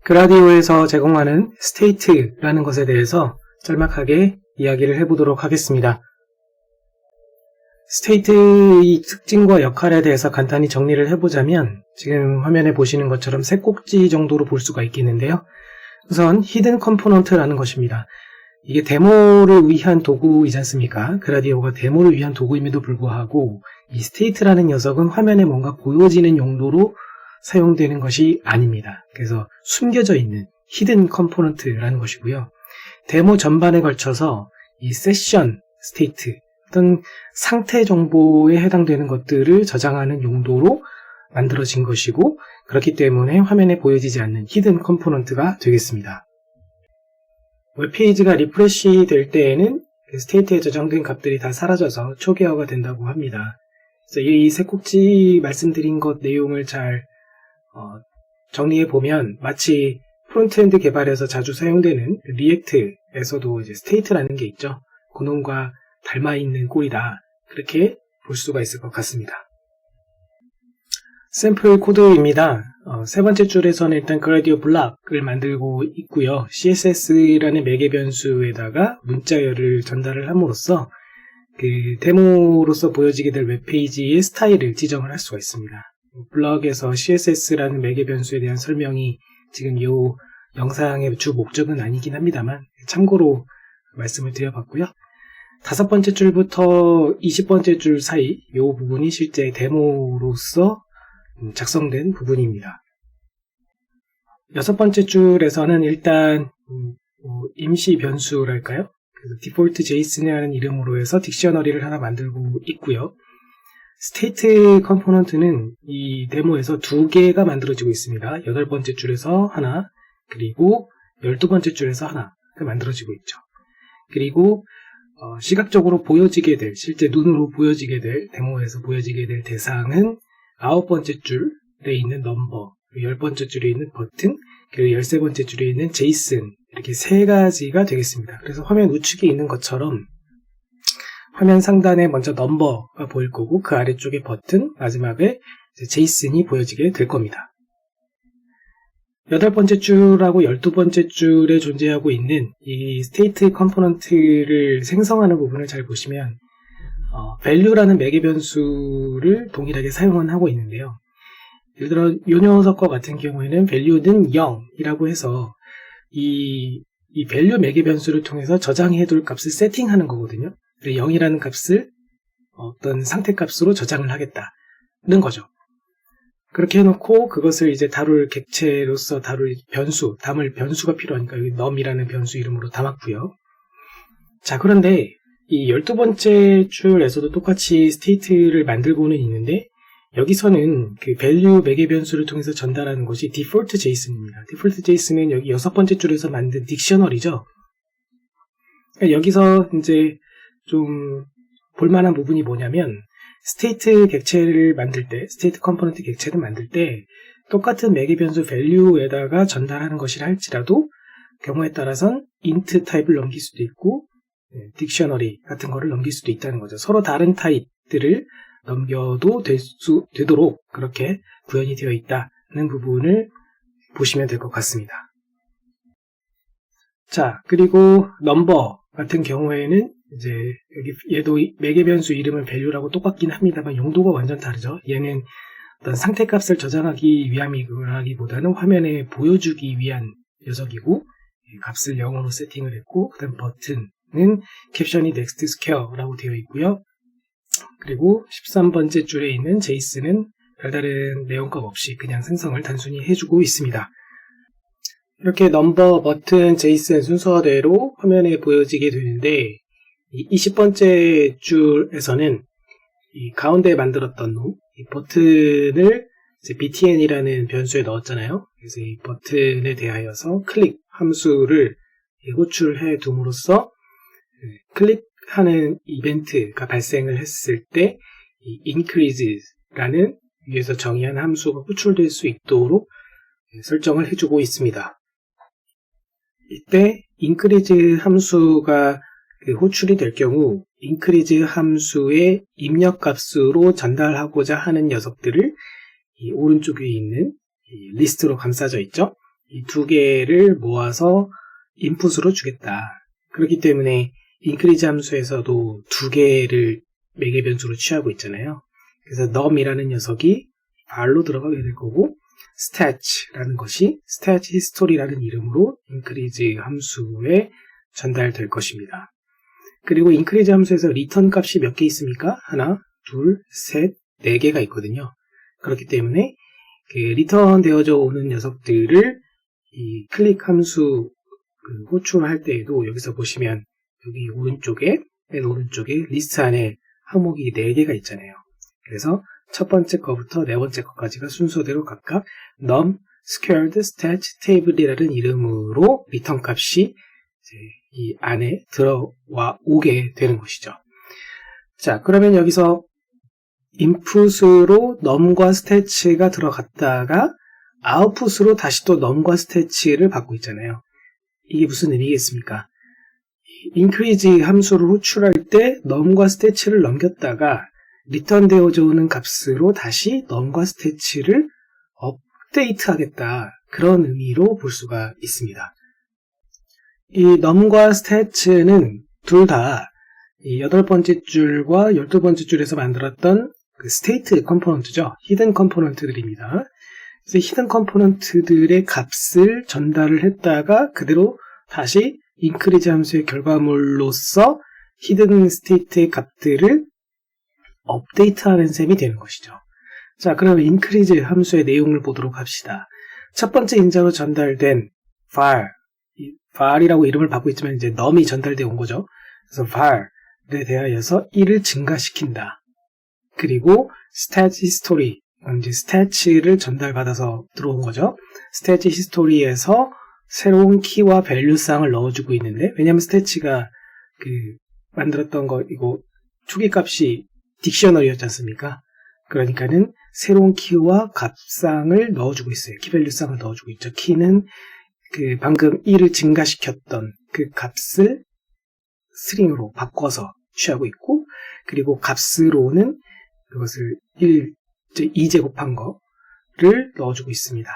그라디오에서 제공하는 스테이트라는 것에 대해서 짤막하게 이야기를 해보도록 하겠습니다. 스테이트의 특징과 역할에 대해서 간단히 정리를 해보자면 지금 화면에 보시는 것처럼 세 꼭지 정도로 볼 수가 있겠는데요. 우선 히든 컴포넌트라는 것입니다. 이게 데모를 위한 도구이지 않습니까? 그라디오가 데모를 위한 도구임에도 불구하고 이 스테이트라는 녀석은 화면에 뭔가 보여지는 용도로 사용되는 것이 아닙니다. 그래서 숨겨져 있는 히든 컴포넌트라는 것이고요. 데모 전반에 걸쳐서 이 세션 스테이트, 어떤 상태 정보에 해당되는 것들을 저장하는 용도로 만들어진 것이고, 그렇기 때문에 화면에 보여지지 않는 히든 컴포넌트가 되겠습니다. 웹페이지가 리프레시 될 때에는 스테이트에 저장된 값들이 다 사라져서 초기화가 된다고 합니다. 그래서 이 세 꼭지 말씀드린 것 내용을 잘 정리해 보면 마치 프론트엔드 개발에서 자주 사용되는 리액트에서도 이제 스테이트라는 게 있죠. 그놈과 닮아 있는 꼴이다. 그렇게 볼 수가 있을 것 같습니다. 샘플 코드입니다. 세 번째 줄에서는 일단 그라디오 블록을 만들고 있고요. CSS라는 매개 변수에다가 문자열을 전달을 함으로써 그 데모로서 보여지게 될 웹페이지의 스타일을 지정을 할 수가 있습니다. 블럭에서 CSS라는 매개 변수에 대한 설명이 지금 이 영상의 주 목적은 아니긴 합니다만 참고로 말씀을 드려봤고요. 5번째 줄부터 20번째 줄 사이 이 부분이 실제 데모로서 작성된 부분입니다. 6번째 줄에서는 일단 임시 변수랄까요? 디폴트 JSON이라는 이름으로 해서 딕셔너리를 하나 만들고 있고요. 스테이트 컴포넌트는 이 데모에서 2개가 만들어지고 있습니다. 8번째 줄에서 하나, 그리고 12번째 줄에서 하나 만들어지고 있죠. 그리고 시각적으로 보여지게 될, 실제 눈으로 보여지게 될, 데모에서 보여지게 될 대상은 9번째 줄에 있는 넘버, 10번째 줄에 있는 버튼, 그리고 13번째 줄에 있는 제이슨, 이렇게 3가지가 되겠습니다. 그래서 화면 우측에 있는 것처럼 화면 상단에 먼저 넘버가 보일 거고 그 아래쪽에 버튼, 마지막에 제이슨이 보여지게 될 겁니다. 8번째 줄하고 12번째 줄에 존재하고 있는 이 스테이트 컴포넌트를 생성하는 부분을 잘 보시면 value라는 매개 변수를 동일하게 사용은 하고 있는데요. 예를 들어 이 녀석과 같은 경우에는 value는 0이라고 해서 이 value 매개 변수를 통해서 저장해둘 값을 세팅하는 거거든요. 0이라는 값을 어떤 상태 값으로 저장을 하겠다는 거죠. 그렇게 해놓고 그것을 이제 다룰 객체로서 다룰 변수, 담을 변수가 필요하니까 여기 num이라는 변수 이름으로 담았고요. 자, 그런데 이 12번째 줄에서도 똑같이 스테이트를 만들고는 있는데 여기서는 그 value 매개 변수를 통해서 전달하는 것이 default JSON입니다. default JSON은 여기 6번째 줄에서 만든 딕셔너리죠. 그러니까 여기서 이제 좀 볼만한 부분이 뭐냐면 스테이트 객체를 만들 때, 스테이트 컴포넌트 객체를 만들 때 똑같은 매개 변수 value에다가 전달하는 것이라 할지라도 경우에 따라선 int 타입을 넘길 수도 있고 딕셔너리 같은 거를 넘길 수도 있다는 거죠. 서로 다른 타입들을 넘겨도 되도록 그렇게 구현이 되어 있다는 부분을 보시면 될 것 같습니다. 자, 그리고 넘버 같은 경우에는 이제 여기 얘도 매개 변수 이름은 value라고 똑같긴 합니다만 용도가 완전 다르죠. 얘는 어떤 상태값을 저장하기 위함이라기보다는 화면에 보여주기 위한 녀석이고 값을 0으로 세팅을 했고 그다음 버튼은 캡션이 next square라고 되어 있고요. 그리고 13번째 줄에 있는 제이슨은 별다른 내용값 없이 그냥 생성을 단순히 해주고 있습니다. 이렇게 넘버, 버튼, 제이슨 순서대로 화면에 보여지게 되는데 이 20번째 줄에서는 이 가운데 만들었던 이 버튼을 이제 btn이라는 변수에 넣었잖아요. 그래서 이 버튼에 대하여서 클릭 함수를 호출해 둠으로써 클릭하는 이벤트가 발생을 했을 때 이 increase라는 위에서 정의한 함수가 호출될 수 있도록 설정을 해주고 있습니다. 이때 increase 함수가 호출이 될 경우 increase 함수의 입력값으로 전달하고자 하는 녀석들을 이 오른쪽에 있는 이 리스트로 감싸져 있죠. 이 두 개를 모아서 인풋으로 주겠다. 그렇기 때문에 increase 함수에서도 두 개를 매개 변수로 취하고 있잖아요. 그래서 num이라는 녀석이 var로 들어가게 될 거고, stat라는 것이 stat history라는 이름으로 increase 함수에 전달될 것입니다. 그리고 increase 함수에서 return 값이 몇 개 있습니까? 하나, 둘, 셋, 네 개가 있거든요. 그렇기 때문에 그 return 되어져 오는 녀석들을 이 클릭 함수 호출할 때에도 여기서 보시면 여기 오른쪽에, 맨 오른쪽에 리스트 안에 항목이 4개가 있잖아요. 그래서 첫 번째 거부터 네 번째 거까지가 순서대로 각각 num, squared, stat, table이라는 이름으로 리턴 값이 이제 이 안에 들어와 오게 되는 것이죠. 자, 그러면 여기서 input으로 num과 stats가 들어갔다가 output으로 다시 또 num과 stats를 받고 있잖아요. 이게 무슨 의미겠습니까? increase 함수를 호출할 때 num과 stats를 넘겼다가 리턴 되어져 오는 값으로 다시 num과 stats를 업데이트 하겠다. 그런 의미로 볼 수가 있습니다. 이 num과 stats는 둘 다 이 8번째 줄과 12번째 줄에서 만들었던 그 state 컴포넌트죠. 히든 컴포넌트들입니다. 그래서 히든 컴포넌트들의 값을 전달을 했다가 그대로 다시 increase 함수의 결과물로서 히든 스테이트의 값들을 업데이트하는 셈이 되는 것이죠. 자, 그럼 increase 함수의 내용을 보도록 합시다. 첫 번째 인자로 전달된 var이라고 이름을 받고 있지만 이제 num이 전달되어 온 거죠. 그래서 var에 대하여서 1을 증가시킨다. 그리고 stat history, 이제 stats를 전달받아서 들어온 거죠. stat history에서 새로운 키와 밸류쌍을 넣어주고 있는데, 왜냐면 stats가 만들었던 거, 이거 초기 값이 딕셔너리였지 않습니까? 그러니까는 새로운 키와 값쌍을 넣어주고 있어요. 키 밸류쌍을 넣어주고 있죠. 키는 방금 1을 증가시켰던 그 값을 스트링으로 바꿔서 취하고 있고, 그리고 값으로는 그것을 2제곱한 거를 넣어주고 있습니다.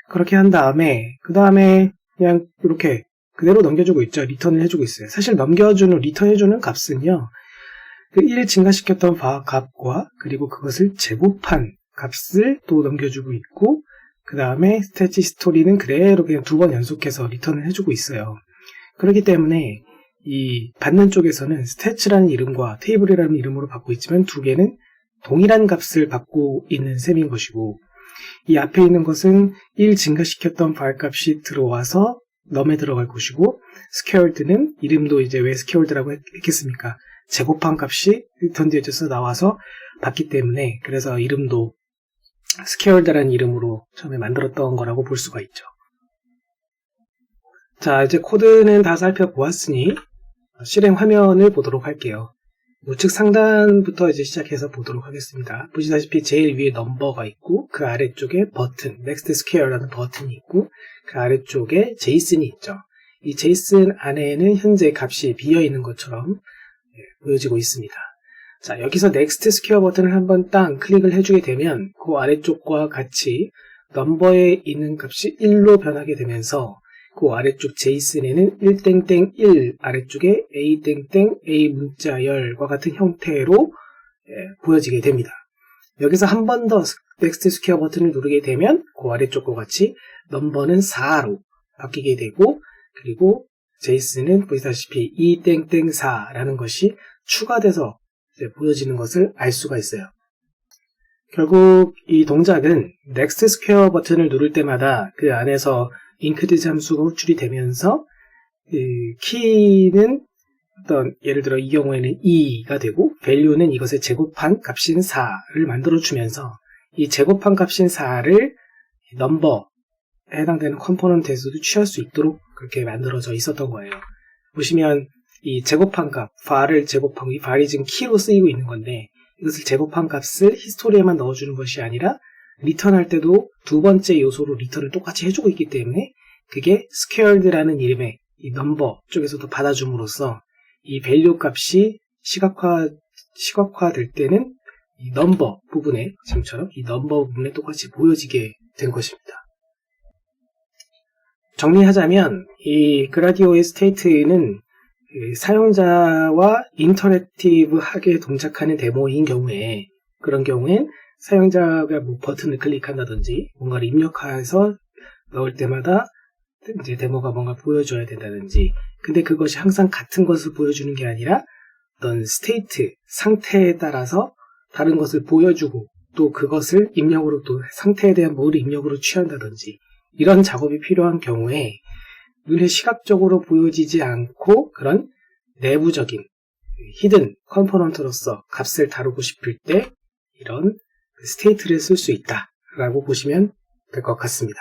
그렇게 한 다음에, 그 다음에 그냥 이렇게 그대로 넘겨주고 있죠. 리턴을 해주고 있어요. 사실 리턴해주는 값은요, 그 1 증가시켰던 값과 그리고 그것을 제곱한 값을 또 넘겨주고 있고, 그 다음에 스태치 스토리는 그대로 그냥 2번 연속해서 리턴을 해주고 있어요. 그렇기 때문에 이 받는 쪽에서는 스태치라는 이름과 테이블이라는 이름으로 받고 있지만 두 개는 동일한 값을 받고 있는 셈인 것이고, 이 앞에 있는 것은 1 증가시켰던 var 값이 들어와서 num에 들어갈 것이고, squared는 이름도 이제 왜 squared라고 했겠습니까? 제곱한 값이 리턴되어져서 나와서 받기 때문에, 그래서 이름도 squared라는 이름으로 처음에 만들었던 거라고 볼 수가 있죠. 자, 이제 코드는 다 살펴보았으니 실행 화면을 보도록 할게요. 우측 상단부터 이제 시작해서 보도록 하겠습니다. 보시다시피 제일 위에 넘버가 있고, 그 아래쪽에 버튼, next square라는 버튼이 있고, 그 아래쪽에 제이슨이 있죠. 이 제이슨 안에는 현재 값이 비어 있는 것처럼 보여지고 있습니다. 자, 여기서 next square 버튼을 한번 딱 클릭을 해주게 되면 그 아래쪽과 같이 넘버에 있는 값이 1로 변하게 되면서 그 아래쪽 제이슨에는 1땡땡1 아래쪽에 a 문자열과 같은 형태로 보여지게 됩니다. 여기서 한 번 더 next square 버튼을 누르게 되면 그 아래쪽과 같이 넘버는 4로 바뀌게 되고, 그리고 제이슨은 보시다시피 2땡땡4라는 것이 추가돼서 보여지는 것을 알 수가 있어요. 결국 이 동작은 next square 버튼을 누를 때마다 그 안에서 increase 함수가 호출이 되면서 키는 예를 들어 이 경우에는 2가 되고 value는 이것의 제곱한 값인 4를 만들어주면서 이 제곱한 값인 4를 넘버에 해당되는 컴포넌트에서도 취할 수 있도록 그렇게 만들어져 있었던 거예요. 보시면 이 제곱한 값, var을 제곱한, 이 var이 지금 키로 쓰이고 있는 건데, 이것을 제곱한 값을 히스토리에만 넣어주는 것이 아니라 리턴할 때도 두 번째 요소로 리턴을 똑같이 해주고 있기 때문에 그게 squared라는 이름의 이 넘버 쪽에서도 받아줌으로써 이 value 값이 시각화될 때는 이 넘버 부분에, 지금처럼 이 넘버 부분에 똑같이 보여지게 된 것입니다. 정리하자면 이 그라디오의 스테이트는 사용자와 인터랙티브하게 동작하는 데모인 경우에, 그런 경우엔 사용자가 뭐 버튼을 클릭한다든지 뭔가를 입력해서 넣을 때마다 이제 데모가 뭔가 보여줘야 된다든지, 근데 그것이 항상 같은 것을 보여주는 게 아니라 어떤 스테이트, 상태에 따라서 다른 것을 보여주고 또 그것을 입력으로, 또 상태에 대한 뭐를 입력으로 취한다든지, 이런 작업이 필요한 경우에 눈에 시각적으로 보여지지 않고 그런 내부적인 히든 컴포넌트로서 값을 다루고 싶을 때 이런 스테이트를 쓸 수 있다라고 보시면 될 것 같습니다.